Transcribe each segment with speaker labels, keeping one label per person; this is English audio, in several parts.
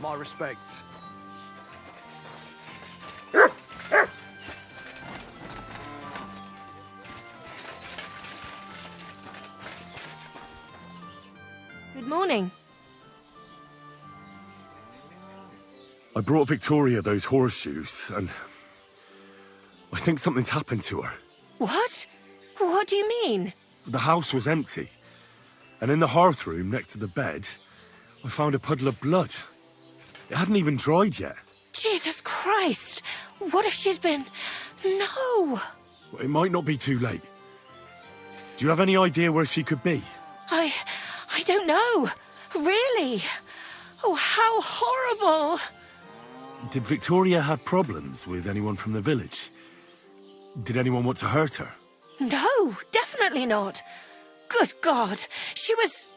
Speaker 1: My respects.
Speaker 2: Good morning.
Speaker 3: I brought Victoria those horseshoes, and I think something's happened to her.
Speaker 2: What? What do you mean?
Speaker 3: The house was empty, and in the hearth room next to the bed, I found a puddle of blood. It hadn't even dried yet.
Speaker 2: Jesus Christ! What if she's been... No!
Speaker 3: It might not be too late. Do you have any idea where she could be?
Speaker 2: I don't know. Really? Oh, how horrible!
Speaker 3: Did Victoria have problems with anyone from the village? Did anyone want to hurt her?
Speaker 2: No, definitely not. Good God, she was...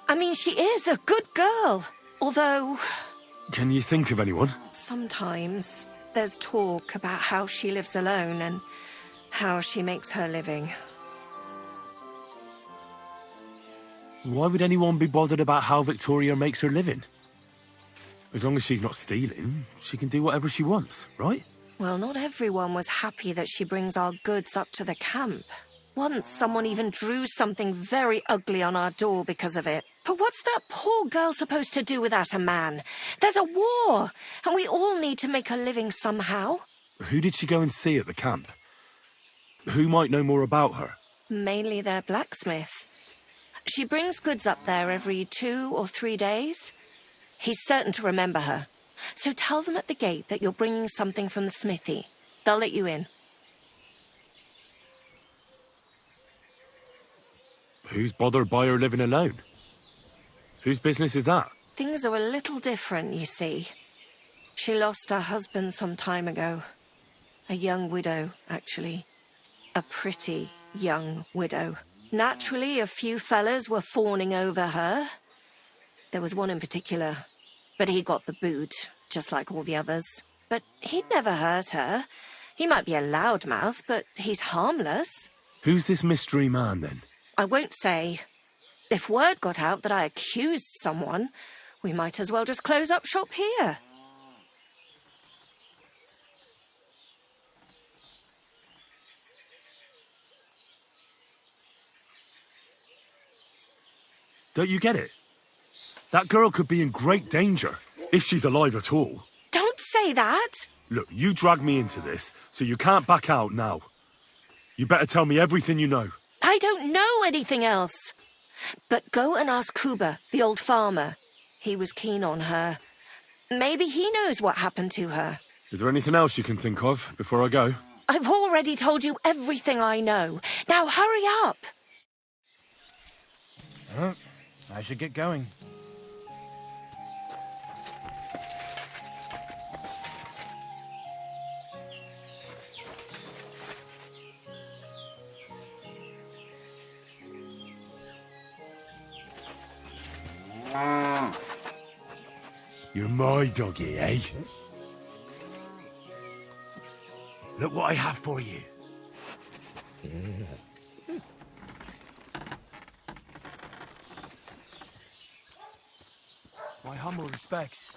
Speaker 2: I mean, she is a good girl. Although...
Speaker 3: Can you think of anyone?
Speaker 2: Sometimes there's talk about how she lives alone and how she makes her living.
Speaker 3: Why would anyone be bothered about how Victoria makes her living? As long as she's not stealing, she can do whatever she wants, right?
Speaker 2: Well, not everyone was happy that she brings our goods up to the camp. Once, someone even drew something very ugly on our door because of it. But what's that poor girl supposed to do without a man? There's a war, and we all need to make a living somehow.
Speaker 3: Who did she go and see at the camp? Who might know more about her?
Speaker 2: Mainly their blacksmith. She brings goods up there every 2 or 3 days. He's certain to remember her. So tell them at the gate that you're bringing something from the smithy. They'll let you in.
Speaker 3: Who's bothered by her living alone? Whose business is that?
Speaker 2: Things are a little different, you see. She lost her husband some time ago. A young widow, actually. A pretty young widow. Naturally, a few fellas were fawning over her. There was one in particular. But he got the boot, just like all the others. But he'd never hurt her. He might be a loudmouth, but he's harmless.
Speaker 3: Who's this mystery man, then?
Speaker 2: I won't say. If word got out that I accused someone, we might as well just close up shop here.
Speaker 3: Don't you get it? That girl could be in great danger, if she's alive at all.
Speaker 2: Don't say that!
Speaker 3: Look, you dragged me into this, so you can't back out now. You better tell me everything you know.
Speaker 2: I don't know anything else. But go and ask Kuba, the old farmer. He was keen on her. Maybe he knows what happened to her.
Speaker 3: Is there anything else you can think of before I go?
Speaker 2: I've already told you everything I know. Now hurry up!
Speaker 1: Oh, I should get going.
Speaker 3: You're my doggy, eh? Look what I have for you.
Speaker 1: My humble respects.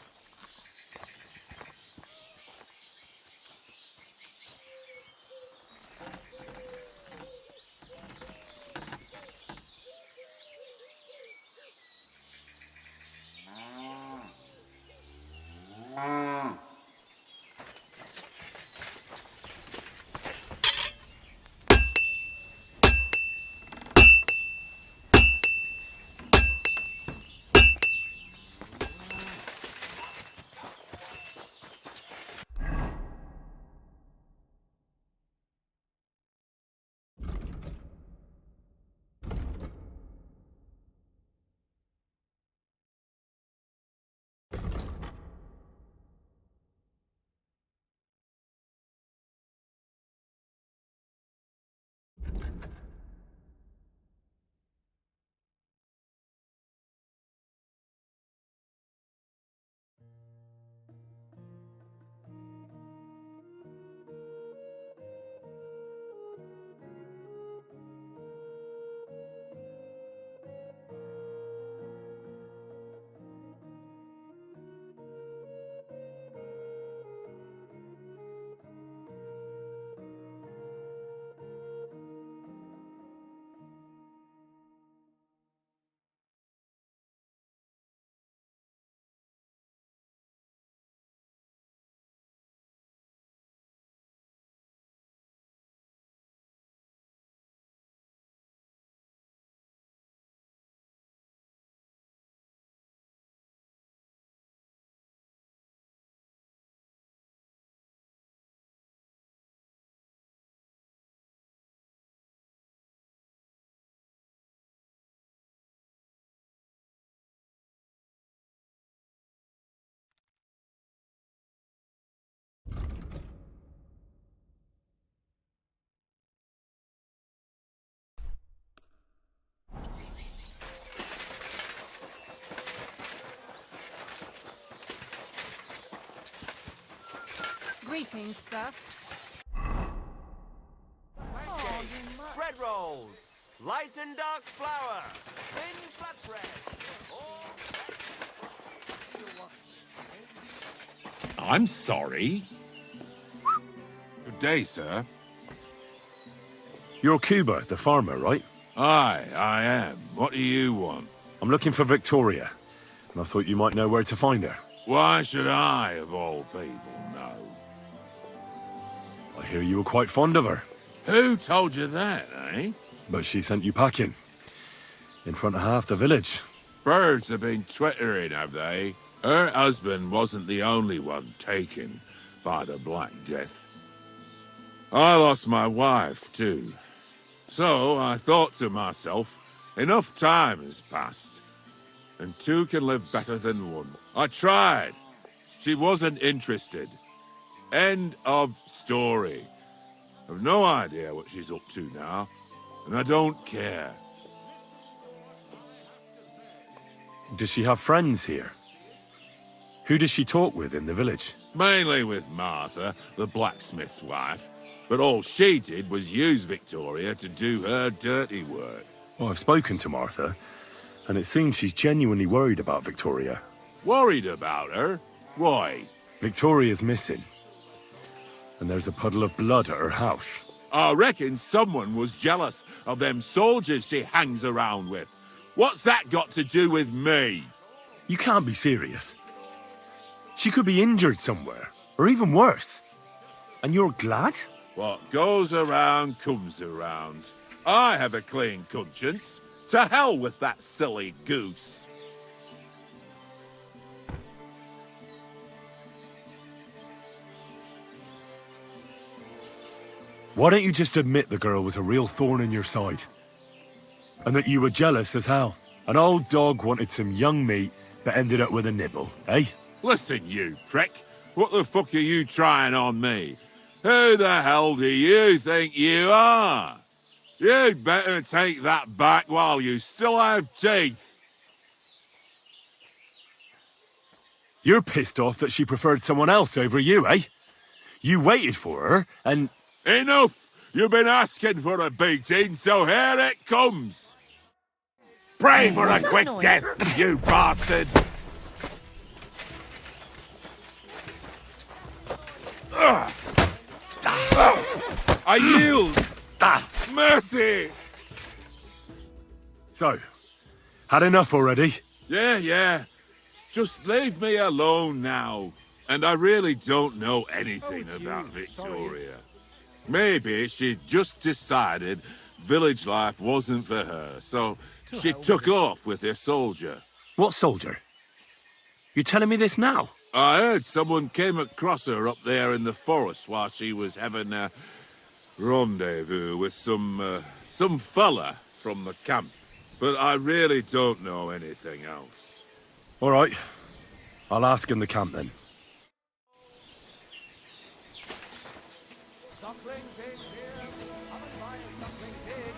Speaker 4: protein stuff.
Speaker 5: Bread rolls, light and dark flour, thin flatbread.
Speaker 6: I'm sorry.
Speaker 7: Good day, sir.
Speaker 3: You're Cuba, the farmer, right?
Speaker 7: Aye, I am. What do you want?
Speaker 3: I'm looking for Victoria, and I thought you might know where to find her.
Speaker 7: Why should I, of all people, know?
Speaker 3: I hear you were quite fond of her,
Speaker 7: Who told you that, eh?
Speaker 3: but she sent you packing. In front of half the village.
Speaker 7: Birds have been twittering, have they? Her husband wasn't the only one taken by the Black Death. I lost my wife, too. So I thought to myself, enough time has passed, and two can live better than one. I tried. She wasn't interested. End of story. I've no idea what she's up to now, and I don't care.
Speaker 3: Does she have friends here? Who does she talk with in the village?
Speaker 7: Mainly with Martha, the blacksmith's wife. But all she did was use Victoria to do her dirty work.
Speaker 3: Well, I've spoken to Martha, and it seems she's genuinely worried about Victoria.
Speaker 7: Worried about her? Why?
Speaker 3: Victoria's missing, and there's a puddle of blood at her house.
Speaker 7: I reckon someone was jealous of them soldiers she hangs around with. What's that got to do with me?
Speaker 3: You can't be serious. She could be injured somewhere, or even worse. And you're glad?
Speaker 7: What goes around comes around. I have a clean conscience. To hell with that silly goose.
Speaker 3: Why don't you just admit the girl was a real thorn in your side? And that you were jealous as hell? An old dog wanted some young meat, but ended up with a nibble, eh?
Speaker 7: Listen, you prick. What the fuck are you trying on me? Who the hell do you think you are? You'd better take that back while you still have teeth.
Speaker 3: You're pissed off that she preferred someone else over you, eh? You waited for her, and...
Speaker 7: Enough! You've been asking for a beating, so here it comes! Pray for a quick death, you bastard! I yield! Mercy!
Speaker 3: So, had enough already?
Speaker 7: Yeah. Just leave me alone now. And I really don't know anything about Victoria. Maybe she just decided village life wasn't for her, so she took off with her soldier.
Speaker 3: What soldier? You're telling me this now?
Speaker 7: I heard someone came across her up there in the forest while she was having a rendezvous with some fella from the camp. But I really don't know anything else.
Speaker 3: All right. I'll ask in the camp then.
Speaker 5: Suckling pig here. Come and buy a suckling pig.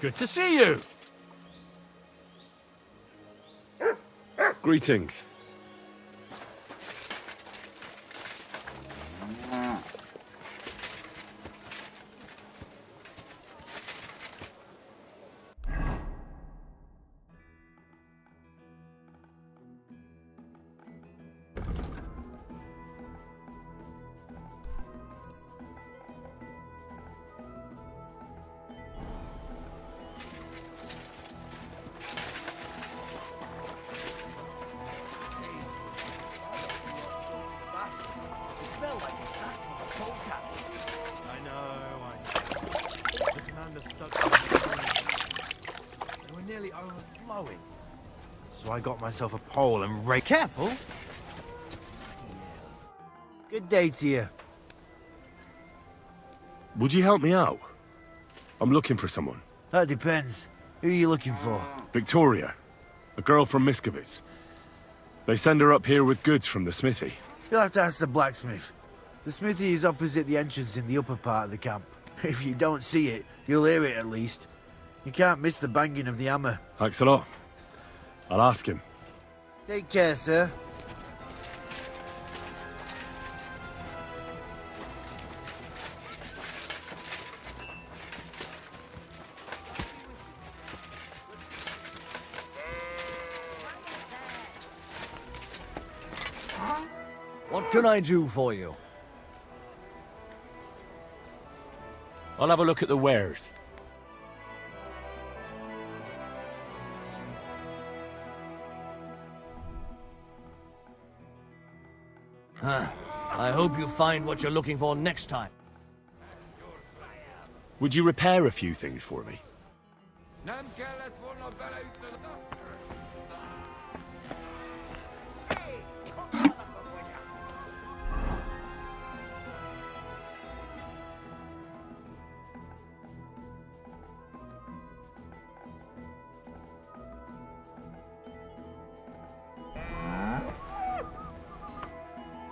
Speaker 1: Good to see you.
Speaker 3: Greetings.
Speaker 5: I know. The commander stuck to the They were nearly overflowing. So I got myself a pole and Careful! Good day to you.
Speaker 3: Would you help me out? I'm looking for someone.
Speaker 1: That depends. Who are you looking for?
Speaker 3: Victoria. A girl from Miskovitz. They send her up here with goods from the smithy.
Speaker 1: You'll have to ask the blacksmith. The smithy is opposite the entrance in the upper part of the camp. If you don't see it, you'll hear it at least. You can't miss the banging of the hammer.
Speaker 3: Thanks a lot. I'll ask him.
Speaker 1: Take care, sir.
Speaker 4: What can I do for you?
Speaker 3: I'll have a look at the wares.
Speaker 4: I hope you find what you're looking for next time.
Speaker 3: Would you repair a few things for me?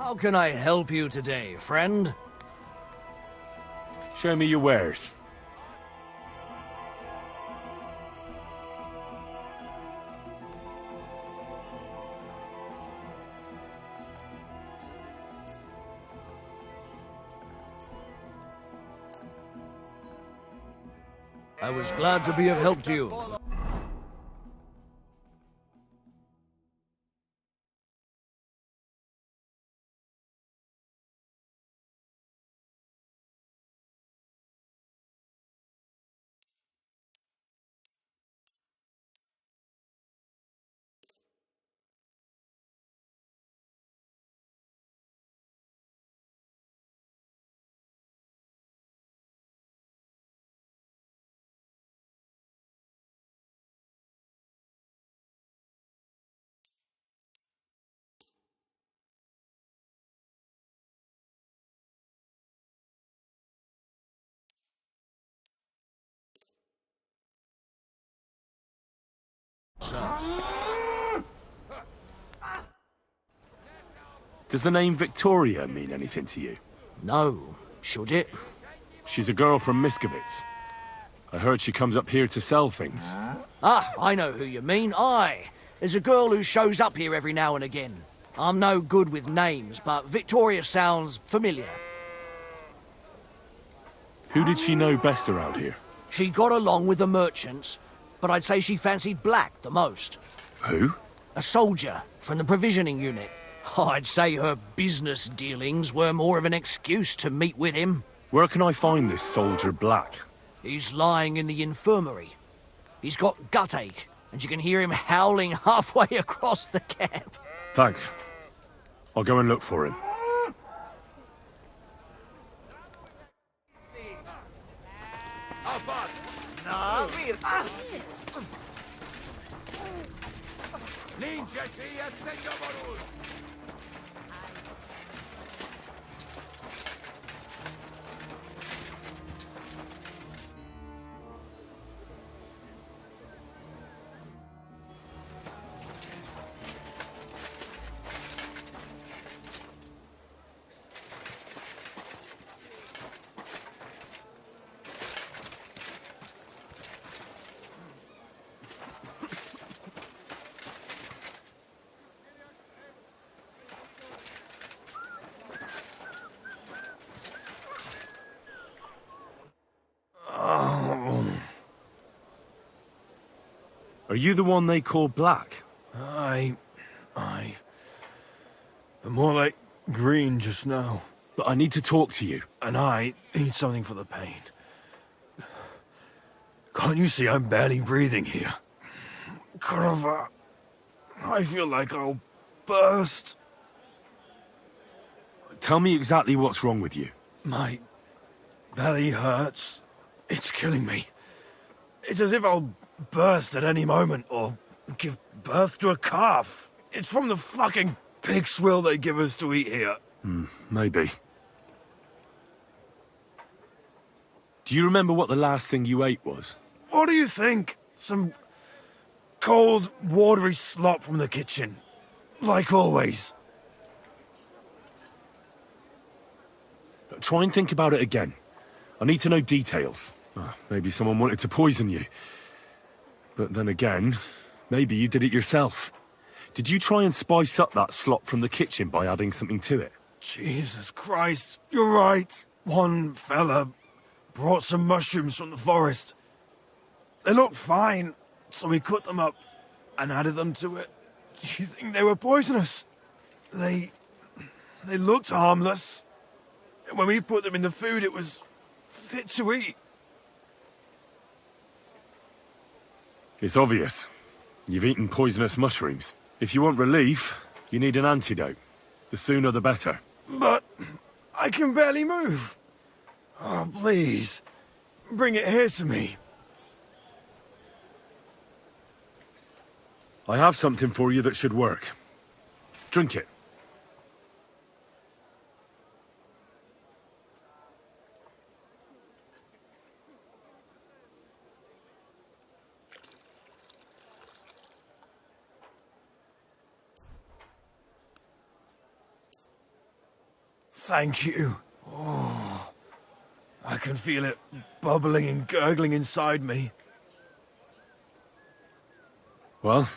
Speaker 4: How can I help you today, friend?
Speaker 3: Show me your wares.
Speaker 4: I was glad to be of help to you.
Speaker 3: Does the name Victoria mean anything to you?
Speaker 4: No, should it?
Speaker 3: She's a girl from Miskovitz. I heard she comes up here to sell things.
Speaker 4: Ah, I know who you mean. Aye, there's a girl who shows up here every now and again. I'm no good with names, but Victoria sounds familiar.
Speaker 3: Who did she know best around here?
Speaker 4: She got along with the merchants, but I'd say she fancied Black the most.
Speaker 3: Who?
Speaker 4: A soldier from the provisioning unit. I'd say her business dealings were more of an excuse to meet with him.
Speaker 3: Where can I find this soldier Black?
Speaker 4: He's lying in the infirmary. He's got gut ache, and you can hear him howling halfway across the camp.
Speaker 3: Thanks. I'll go and look for him. Are you the one they call Black?
Speaker 8: Aye. But more like green just now.
Speaker 3: But I need to talk to you.
Speaker 8: And I need something for the pain. Can't you see I'm barely breathing here? Kurva, I feel like I'll burst.
Speaker 3: Tell me exactly what's wrong with you.
Speaker 8: My belly hurts. It's killing me. It's as if I'll burst at any moment or give birth to a calf. It's from the fucking pig swill they give us to eat here.
Speaker 3: Maybe. Do you remember what the last thing you ate was?
Speaker 8: What do you think? Some cold, watery slop from the kitchen. Like always.
Speaker 3: Try and think about it again. I need to know details. Maybe someone wanted to poison you. But then again, maybe you did it yourself. Did you try and spice up that slop from the kitchen by adding something to it?
Speaker 8: Jesus Christ, you're right. One fella brought some mushrooms from the forest. They looked fine, so we cut them up and added them to it. Do you think they were poisonous? They looked harmless. When we put them in the food, it was fit to eat.
Speaker 3: It's obvious. You've eaten poisonous mushrooms. If you want relief, you need an antidote. The sooner the better.
Speaker 8: But I can barely move. Oh, please. Bring it here to me.
Speaker 3: I have something for you that should work. Drink it.
Speaker 8: Thank you. Oh, I can feel it bubbling and gurgling inside me.
Speaker 3: Well,